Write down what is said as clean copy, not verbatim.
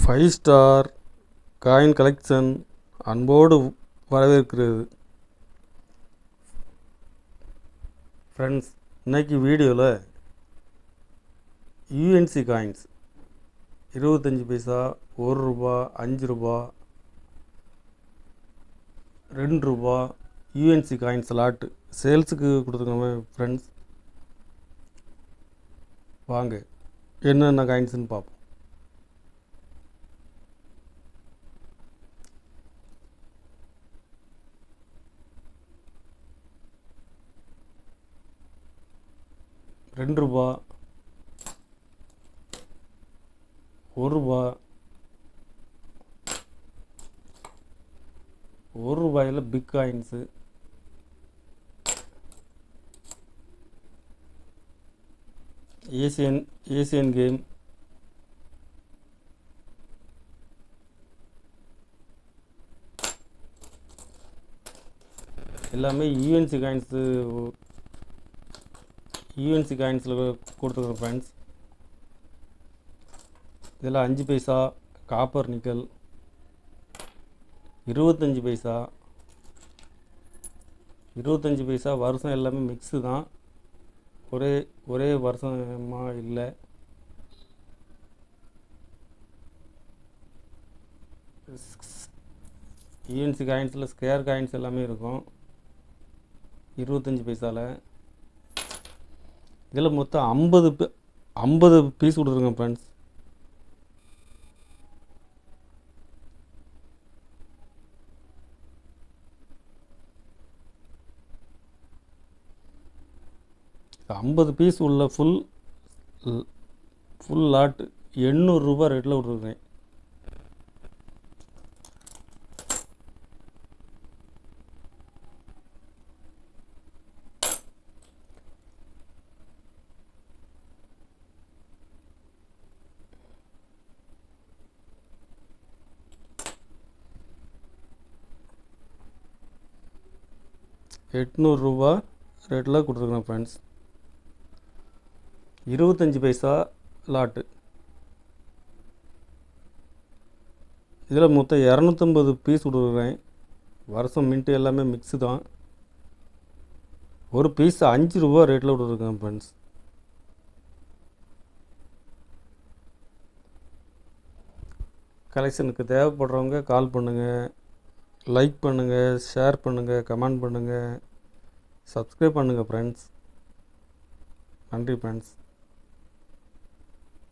Five star coin collection அன்போடு வரவேற்கிறது. Friends, இன்றைக்கி வீடியோவில் யூஎன்சி காயின்ஸ் 25 பைசா, 1 ரூபா, 5 ரூபா, 2 ரூபா யூஎன்சி காயின்ஸ் லாட்டு சேல்ஸுக்கு கொடுத்துருக்கோமே ஃப்ரெண்ட்ஸ். வாங்க என்னென்ன காயின்ஸ்னு பார்ப்போம். ரெண்டு ரூபா, 1 ரூபா, 1 ரூபாயில் பிக் காயின்ஸு, ஏசியன் கேம், எல்லாமே யூஎன்சி காயின்ஸில் கொடுத்துருக்கோம் ஃப்ரெண்ட்ஸ். இதெல்லாம் 5 பைசா, காப்பர் நிக்கல், 25 பைசா, 25 பைசா. வருஷம் எல்லாமே மிக்ஸு தான், ஒரே வருஷமாக இல்லை. யூஎன்சி காயின்ஸில் ஸ்கேர் காயின்ஸ் எல்லாமே இருக்கும் 25 பைசாவில். இதில் மொத்தம் 50 பீஸ் கொடுத்துருங்க ஃப்ரெண்ட்ஸ். ஐம்பது பீஸ் உள்ள ஃபுல் லாட்டு 800 ரூபா ரேட்டில் விட்ருக்கேன். ரூபா ரேட்டில் கொடுத்துருக்குறேன் ஃப்ரெண்ட்ஸ். 25 பைசா லாட்டு. இதில் மொத்தம் 250 பீஸ் கொடுக்குறேன். வருஷம் மின்ட்டு எல்லாமே மிக்ஸு தான். ஒரு பீஸ் 5 ரூபா ரேட்டில் கொடுத்துருக்கேன் ஃப்ரெண்ட்ஸ். கலெக்ஷனுக்கு தேவைப்படுறவங்க கால் பண்ணுங்கள், லைக் பண்ணுங்கள், ஷேர் பண்ணுங்கள், கமெண்ட் பண்ணுங்கள், சப்ஸ்கிரைப் பண்ணுங்கள் ஃப்ரெண்ட்ஸ். நன்றி ஃப்ரெண்ட்ஸ்.